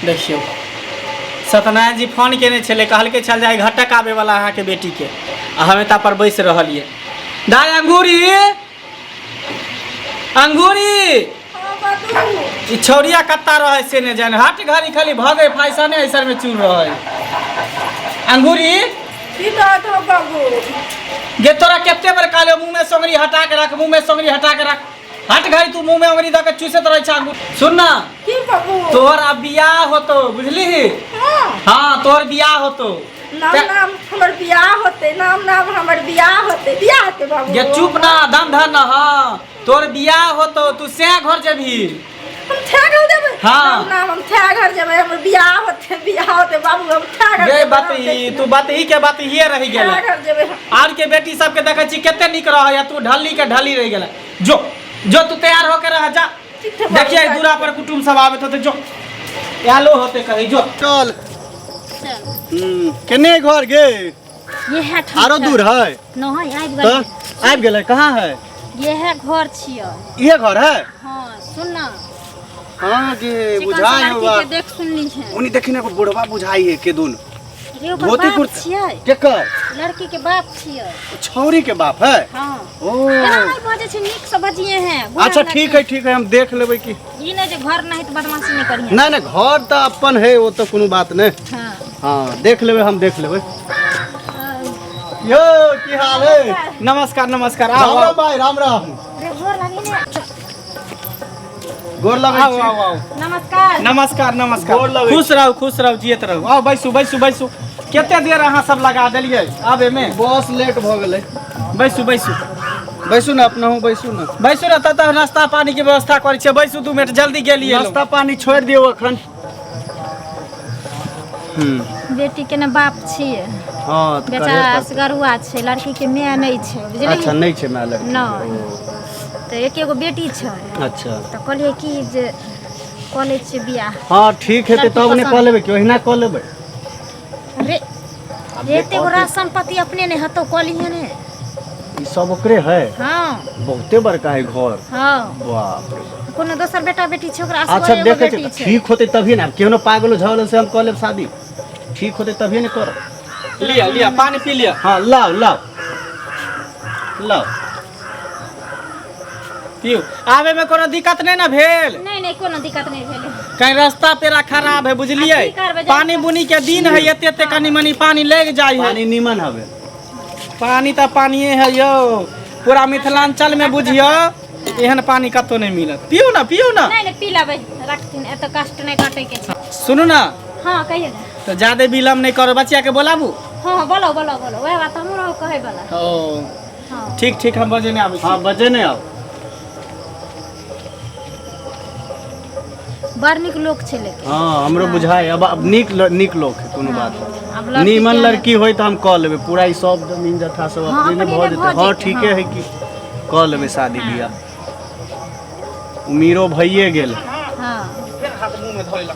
देखियो सत्यनारायण जी फोन केने छले कहलके चल जाए घटक आवे वाला अहाँ के बेटी के आ हमें ता पर बैस रहलिए दाई अंगूरी अंगूरी ई छौरिया कत्ता रहे से ने जाने हट घरी खाली भगे फैसा ने ऐसर में चूर रहे अंगूरी की बात हो बाबू गे तोरा केते बार काले मुंह में सोंगरी हटा के रख मुंह में सोंगरी हटा के रख हट घरी तू मुंह में अंगुरी द के चूसत रह छ अंगूर सुन ना की बाबू तोर अब बियाह होतो बुझली हां तोर बियाह होतो नाम नाम हमर बियाह होते नाम नाम हमर बियाह होते बाबू ये चुप ना दम धर ना हां तोर बियाह होतो तू से घर जेबी हम थे घर जेबे हां नाम हम थे घर जेबे हमर बियाह होते बाबू हम थे घर गे बात ई तू बात ही के बात ही रह गेल घर जेबे आर के बेटी सब के देखै छी केते निक रहय तू ढली के ढली रह गेल जो तू तैयार होके रह जा देखिए दूरा पर कुटुंब सब आवे तो जो यालो होते कहीं जो चल केने घर गे ये है आरो दूर है नहीं आबि तो गेल आबि गेलै कहाँ है ये है घर छियो ये घर है हां सुन ना हाँ गे बुझाई हुआ के देख सुनली है उनी देखी ना बुढ़वा बुझाई है के दुन रे धोती बाप कुर्ता छियै केकर लड़की के बाप छियै छौरी के बाप है हां ओ केना बाजे छै नीक से बजिए हैं अच्छा ठीक है हम देख लेबै की ई नहीं जे घर नहीं तो बदमाशी नहीं करिए नहीं घर तो अपन है वो तो कोनो बात नहीं हां हाँ देख लेबै हम देख लेबै यो की हाल है नमस्कार नमस्कार राम राम भाई राम राम रे घर लागी ने गोर लगै आओ छी आओ आओ नमस्कार नमस्कार नमस्कार गोर लगै खुश रहो जियत रहो आओ बैसू बैसू बैसू केते देर अहाँ सब लगा देलिए आबे में बस लेट भ गेलै बैसू बैसू बैसू ना अपना हूँ बैसू ना बैसू ना तब नाश्ता पानी के व्यवस्था करै छियै बैसू 2 मिनट जल्दी गेलिए नाश्ता पानी छोड़ दियो अखन बेटी के ने बाप छियै हाँ तो बेचारा असगरुआ छै लड़की के माय नहीं छै बुझली अच्छा नहीं छै मैं लड़की नहीं तो एकेगो बेटी छै अच्छा तो कहलिए कि जे कॉलेज से बियाह हाँ ठीक है तब नहीं कह लेबै कि ओहिना कह लेबै रे एते गो राज संपत्ति अपने ने हतो कॉलिए ने ई सब ओकरे है हां बहुते बड़का है घर हां बाप रे कोनो दोसर बेटा बेटी छै ओकरा अच्छा असगरे एगो देखे बेटी छै ठीक होते तभी ना केहनो पागल झगड़े से हम कह लेब शादी ठीक होते तभी नहीं कर लिया लिया पानी पी लिया हाँ लाओ लाओ लाओ पियो आवे में कोनो दिक्कत नहीं ना भेल नहीं कोनो दिक्कत नहीं भेले कहीं रास्ता पेरा खराब है बुझलिए आ, की करबै, पानी बुनी के दिन है एते कनी मनी पानी लग जाए है पानी नीमन हवे पानी तो पानिए है यो पूरा मिथिलांचल में बुझियो एहन पानी कतो नहीं मिलत पियो ना नहीं पी लेबै रखथिन एत कष्ट नहीं काटे के छै सुनू ना हां कहिए ना तो ज्यादा विलम्ब नहीं करो बच्चिया के बोलाबू हां बोलो वह बात हमरो कहे वाला ओ हां ठीक हम बजे नहीं आबे हाँ बजे नहीं आओ बड़ निक लोग छै लेकिन हाँ हमरो बुझाए अब निक लोग है कोनो बात अब नहीं नीमन लड़की होई तो हम कह लेबै पूरा ई सब जमीन जथा सब हाँ, अपने अपने भऽ ने जेतै भऽ हाँ जेतै, ठीके हाँ। है कि कह लेबै शादी बियाह उमीरो भइए गेल हां फिर हाथ मुंह में धोइला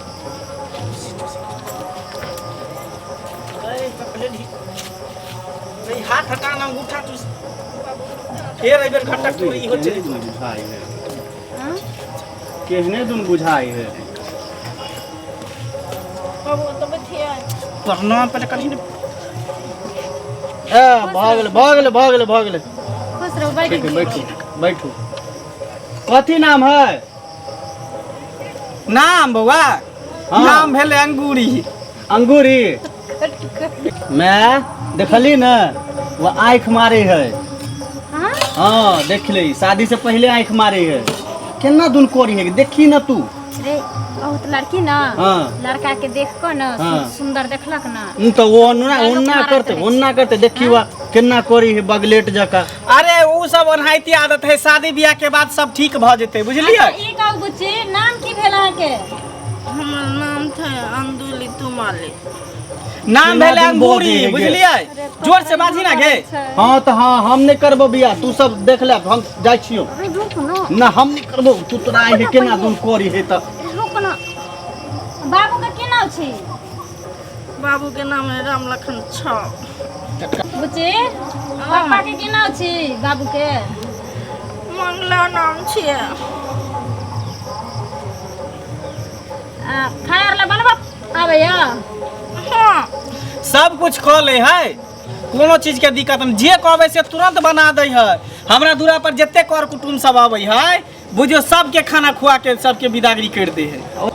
नहीं हाथ हटाना अंगूठा तू फिर एक बार घंटा तू ई हो चली बुझाई है हां केहने दुन बुझाई है बाबू तो बैठिए प्रणाम पहले कहीं ए भाग गेले खुश रहो ठीक है बैठ बैठू कथी नाम है नाम बउआ हाँ। नाम भेले अंगूरी अंगूरी मैं देखली ना वो आँख मारे है हां हाँ देख ली शादी से पहले आँख मारे है केना दुन कोरी है देखी ना तू रे बहुत लड़की ना हाँ। लड़का के देख को ना हाँ। सुंदर देखलक ना तो वो ओन्ना करते देखी हुआ केना कोरी है बगलेट जका अरे वो सब ओनाहिती आदत है शादी ब्याह के बाद सब ठीक भ जेते बुझलिए अच्छा, ई कहू बुच्ची नाम की भेल अहाँ के हमर नाम था अंदुली तुमाले नाम भेले अंगूरी गे। बुझलिए जोर से बाजी ना गे हाँ तो हाँ हम नहीं करबो बियाह तू सब देख ले हम जाय छियो अरे रुक ना ना हम नहीं करबो तू तोरा है केना दुन कोरी है त रुक ना बाबू का की नाम छै बाबू के नाम है राम लखन छ बुच्ची पापा के की नाम छै बाबू के मंगला नाम छियै खाना ला बनबा भैया हाँ सब कुछ कह ले है, कोनो चीज के दिक्कत नहीं, जे कहबे से तुरंत बना दे है। हमरा दूरा पर जते कर कुटुम सब आवे है, बुझियो सबके खाना खुआ के सबके विदागरी कर दे है।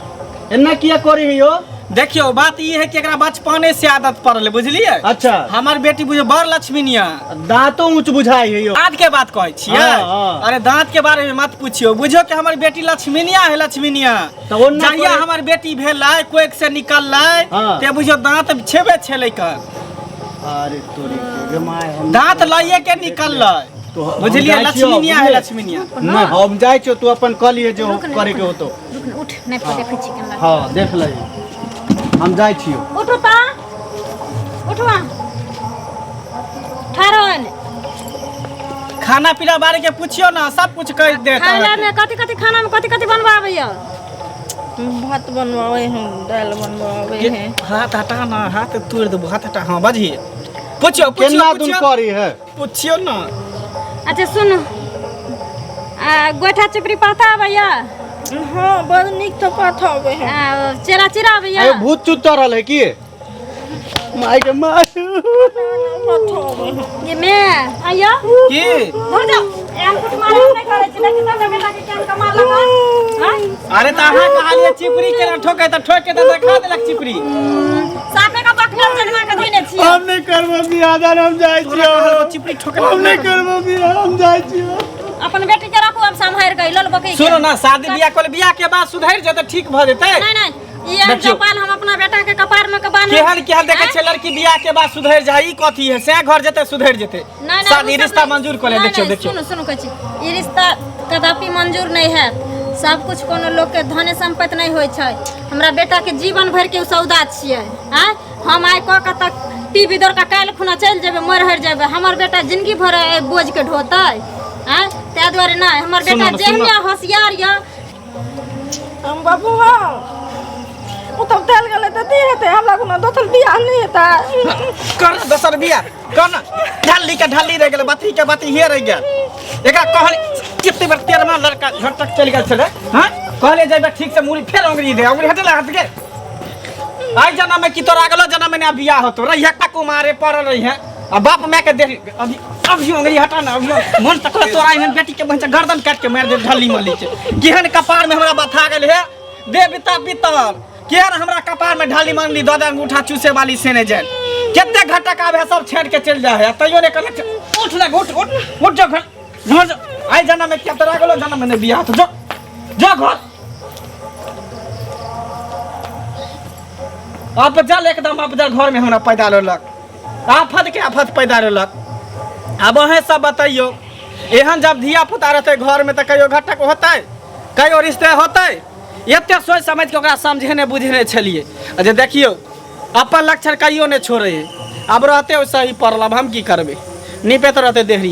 एन्ना किया करी है यो? देखियो बात ये है कि एकरा बचपने से आदत पड़ल, बुझलिए। अच्छा हमार बेटी बुझियो बड़ लक्ष्मीनिया, दांतों ऊंच बुझाई है यो। दांत के बात कहै छियै। हाँ। अरे दांत के बारे में मत पूछियो, बुझियो कि हमार बेटी लक्ष्मीनिया है, लक्ष्मीनिया। तो ओन्ना जहिया करे- हमार बेटी भेलै, कोख से निकललै, हाँ। ते बुझियो दांत छेबे छेलै कर, अरे तोरी के माय हम दांत लाइए के निकललै, तो हम बुझलिए। जाइ छियो, लक्ष्मीनिया है, बुझलिए? लक्ष्मीनिया। नहीं हम जाय छियो, तू अपन कह लिए जो रुक ने, करे के हो तो। रुक ने, उठ नहीं पर देखै छी केना। हाँ देख ले, हम जाय छियो। उठो ता उठवा ठहरन खाना पीना बारे के पूछियो ना, सब कुछ कह देता खाइला है। में कथि कथि खाना में कथि कथि बनवाबैया। भात बनवावे हैं, दाल बनवावे हैं। हाथ हटा ना, हाथ तोड़ देबो, हाथ हटा। हाँ बजिए, पूछियो केना पूछियो तुम पूछियो करी है? पूछियो ना। अच्छा सुन, गोइठा चिपरी पड़ता भैया, हाँ बड़ निक तो पाथ आवे हैं। चेरा चिरा भैया। अरे भूत चुत रहल है की? माय के माय पाथ आवे हैं। ये मैं आया की दूर जाओ, एम कुछ मारे नहीं करे छी, देखि तब बेटा के केन कमाल लगा। हां अरे ता हां कहलिए चिपरी के ठोके त ठोके त देखा देलक चिपरी। साफे का बकल जन्मा के धइने छी। हम नहीं करबो बियाह, दान हम जाय छियो। चिपरी ठोके हम नहीं करबो बियाह, हम जाय छियो। अपन बेटी के रखू, अब संभाल के लल बकई। सुनो ना, शादी बियाह कोले बियाह के बाद सुधर जते, ठीक भ जेते। नहीं नहीं, ये देखियो। जपान हम अपना बेटा के कपार में के बांध। केहन देखे छै लड़की बियाह के बाद सुधर जाई, ई कथी है से घर जते सुधर जते। नहीं शादी रिश्ता मंजूर कर ले। देखियो देखियो सुनो सुनो कछि, ई रिश्ता कदापि मंजूर नहीं है। सब कुछ कोनो लोग के धन संपत्ति नहीं होय छै। हमरा बेटा के जीवन भर के सौदा छियै। हां हम आइ क के तक टीवी दर का काल खुना चल जेबे, मर हर जेबे, हमर बेटा जिंदगी भर बोझ के ढोतै। हां ते द्वारे ना, हमर बेटा जेहनिया होशियार या। हम बाबू हाँ वो तब तेल गले तो दी हेते, हमरा कोनो दोसर बियाह नहीं हेता। कर दोसर बियाह कर ना। ढाली रह गेल, बाती के बाती हे रह गेल। एकरा कहल कितने बार 13वां लड़का झटक चल गेल छले। हां कहले जेबे ठीक से मुड़ी फेर अंगुरी दे, अंगुरी हटला हाथ के। आई जन्म में की तोरा अगला जन्म में बियाह होतो रही है, कुमारे पड़ल रही है। आ बाप मां के देख अभी अभी अंगुरी हटा ना, अभी मन तक तोरा एहन बेटी के बंचा गर्दन काट के मार दे ढली मली के। केहन कपार में हमरा बथा गेल है, दे बिता बितल। केहन हमरा कपार में ढाली मांगली, दो अंगूठा चूसे वाली से ने जाए। केते घटक आवे सब छेड़ के चल जा है, तइयो ने कहले उठ ले, उठ उठ उठ, जो घर जो। आई जन्म में क्या तोरा अगला जन्म में बियाह तो जो जो घर। आप जल एकदम आप जल घर में हमरा पैदा लेलक, आफत के आफत पैदा लेलक। अब अहें सब बताइयो, एहन जब धिया पुता रहते घर में तो कहियो घटक होते, कहियो रिश्ते होते। एते सोच समझ के ओकरा समझेने बुझेने छलिए। जे देखियो अपन लक्षण कहियो ने छोड़े, अब रहते वैसे ही पड़ल। अब हम की करबे, निपे तो रहते देहरी।